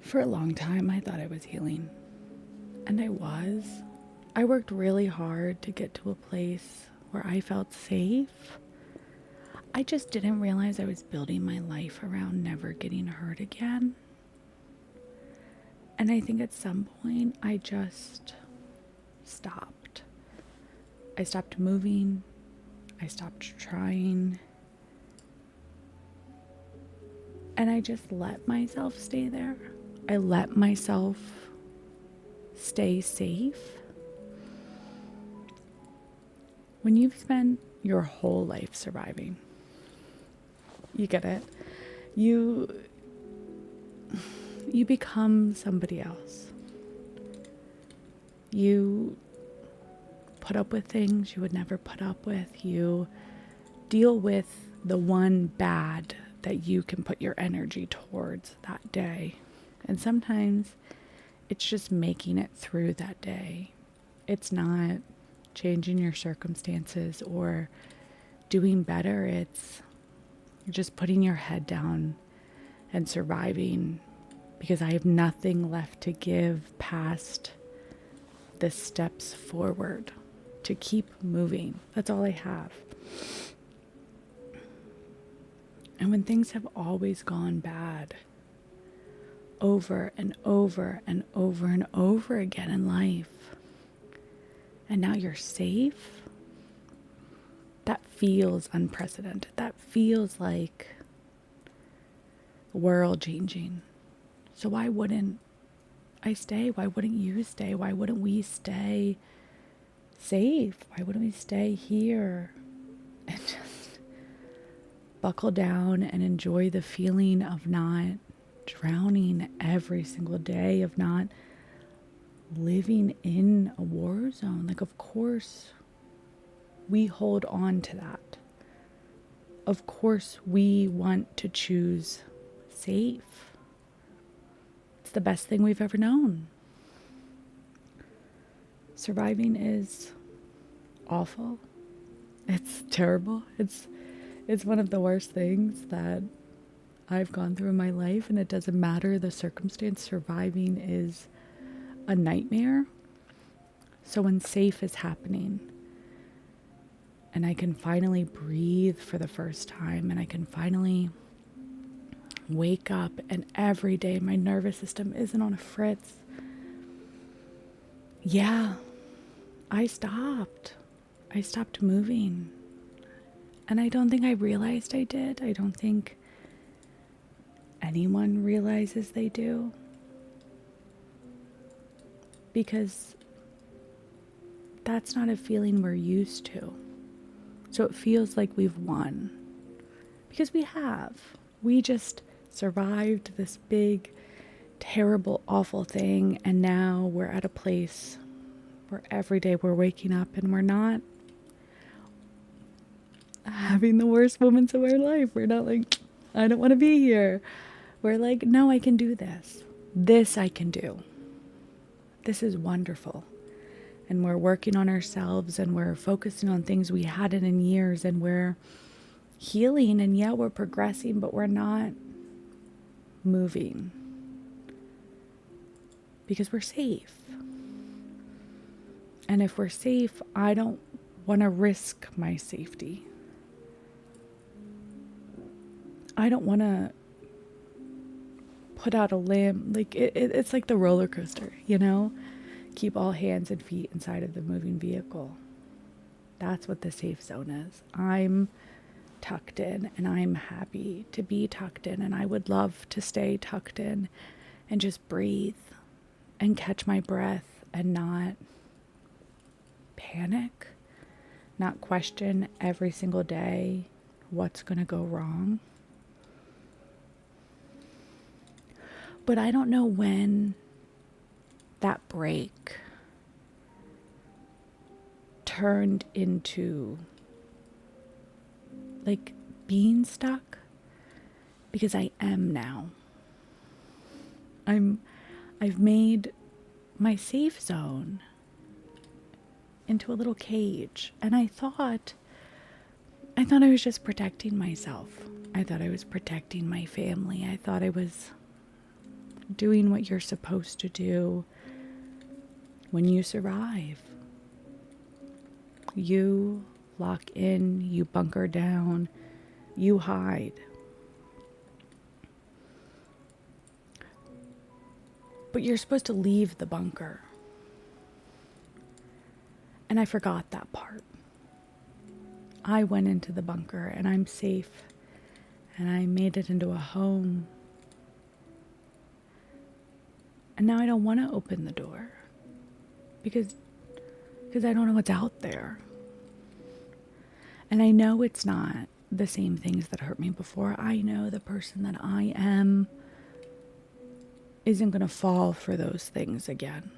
For a long time, I thought I was healing, and I was. I worked really hard to get to a place where I felt safe. I just didn't realize I was building my life around never getting hurt again. And I think at some point, I just stopped. I stopped moving. I stopped trying. And I just let myself stay there. I let myself stay safe. When you've spent your whole life surviving, you get it. You become somebody else. You put up with things you would never put up with. You deal with the one bad that you can put your energy towards that day. And sometimes it's just making it through that day. It's not changing your circumstances or doing better. It's just putting your head down and surviving, because I have nothing left to give past the steps forward to keep moving. That's all I have. And when things have always gone bad, over and over and over and over again in life, and now you're safe, that feels unprecedented. That feels like world changing. So why wouldn't I stay? Why wouldn't you stay? Why wouldn't we stay safe? Why wouldn't we stay here and just buckle down and enjoy the feeling of not drowning every single day, of not living in a war zone? Like, of course we hold on to that. Of course we want to choose safe. It's the best thing we've ever known. Surviving is awful. It's terrible. It's one of the worst things that I've gone through in my life, and it doesn't matter the circumstance. Surviving is a nightmare. So when safe is happening, and I can finally breathe for the first time, and I can finally wake up, and every day my nervous system isn't on a fritz. Yeah, I stopped moving. And I don't think I realized I did. I don't think anyone realizes they do. Because that's not a feeling we're used to. So it feels like we've won. Because we have. We just survived this big, terrible, awful thing. And now we're at a place where every day we're waking up and we're not having the worst moments of our life. We're not like, I don't want to be here. We're like, no, I can do this. This I can do. This is wonderful. And we're working on ourselves, and we're focusing on things we hadn't in years, and we're healing, and yeah, we're progressing, but we're not moving because we're safe. And if we're safe, I don't want to risk my safety. I don't want to put out a limb. Like it's like the roller coaster, you know? Keep all hands and feet inside of the moving vehicle. That's what the safe zone is. I'm tucked in, and I'm happy to be tucked in, and I would love to stay tucked in and just breathe and catch my breath and not panic, not question every single day what's going to go wrong. But I don't know when that break turned into like being stuck, because I am now. I've made my safe zone into a little cage, and I thought I was just protecting myself. I thought I was protecting my family. I thought I was doing what you're supposed to do when you survive. You lock in, you bunker down, you hide. But you're supposed to leave the bunker. And I forgot that part. I went into the bunker and I'm safe. And I made it into a home. And now I don't want to open the door. Because I don't know what's out there. And I know it's not the same things that hurt me before. I know the person that I am isn't going to fall for those things again.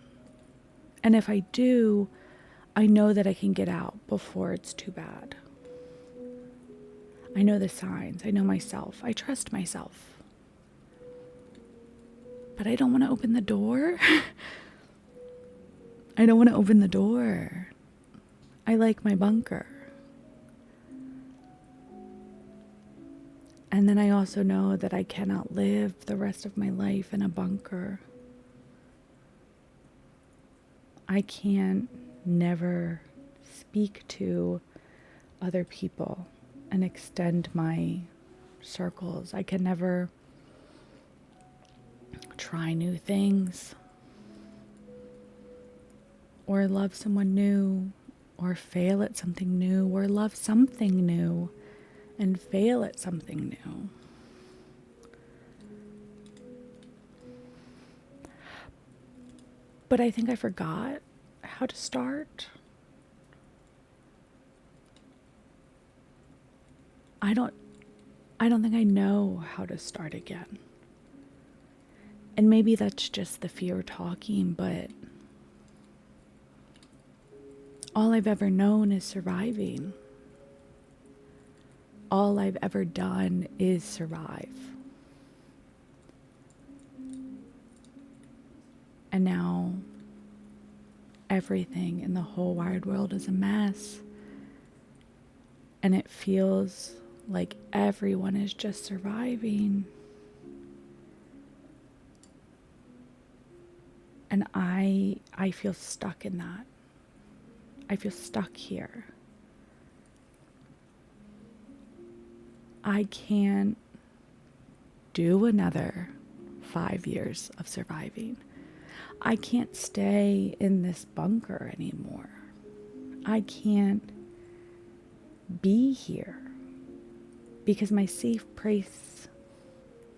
And if I do, I know that I can get out before it's too bad. I know the signs. I know myself. I trust myself. But I don't want to open the door. I don't want to open the door. I like my bunker. And then I also know that I cannot live the rest of my life in a bunker. I can't never speak to other people and extend my circles. I can never try new things or love someone new or fail at something new or love something new and fail at something new. But I think I forgot how to start. I don't think I know how to start again. And maybe that's just the fear talking, but all I've ever known is surviving. All I've ever done is survive. And now everything in the whole wide world is a mess. And it feels like everyone is just surviving. And I feel stuck in that. I feel stuck here. I can't do another 5 years of surviving. I can't stay in this bunker anymore. I can't be here because my safe place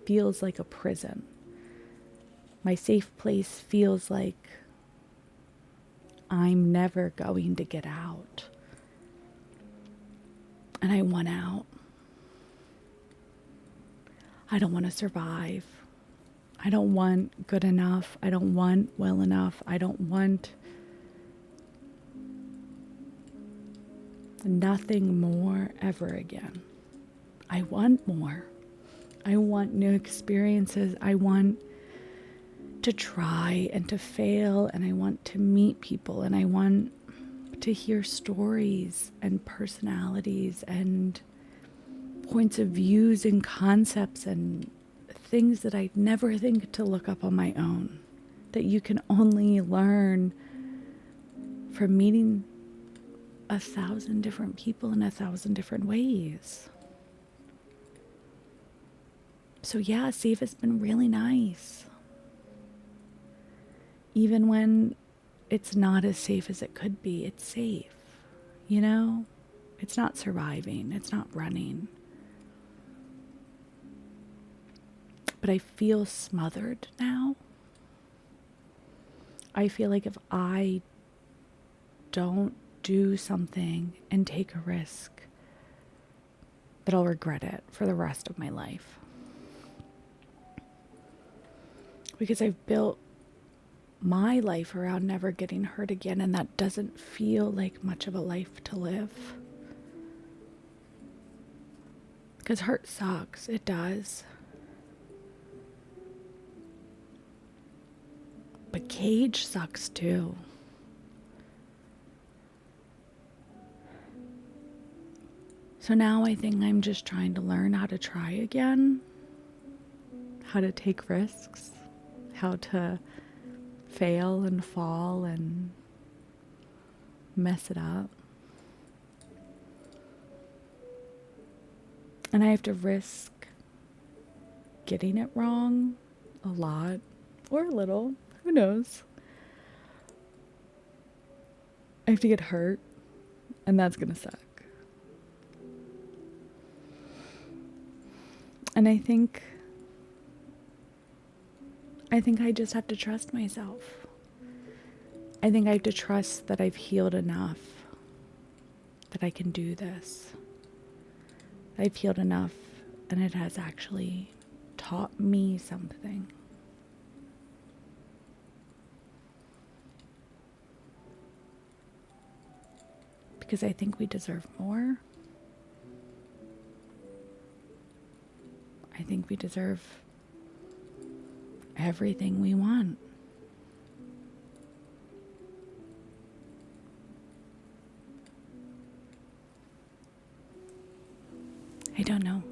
feels like a prison. My safe place feels like I'm never going to get out. And I want out. I don't want to survive. I don't want good enough. I don't want well enough. I don't want nothing more ever again. I want more. I want new experiences. I want to try and to fail, and I want to meet people, and I want to hear stories and personalities and points of views and concepts and things that I'd never think to look up on my own, that you can only learn from meeting 1,000 different people in 1,000 different ways. So yeah, safe has been really nice. Even when it's not as safe as it could be, it's safe. You know? It's not surviving. It's not running. But I feel smothered now. I feel like if I don't do something and take a risk, that I'll regret it for the rest of my life. Because I've built my life around never getting hurt again, and that doesn't feel like much of a life to live. Because hurt sucks. It does. But cage sucks too. So now I think I'm just trying to learn how to try again, how to take risks, how to fail and fall and mess it up. And I have to risk getting it wrong a lot or a little, who knows. I have to get hurt, and that's gonna suck. And I think I just have to trust myself. I think I have to trust that I've healed enough that I can do this. I've healed enough and it has actually taught me something. Because I think we deserve more. I think we deserve everything we want. I don't know.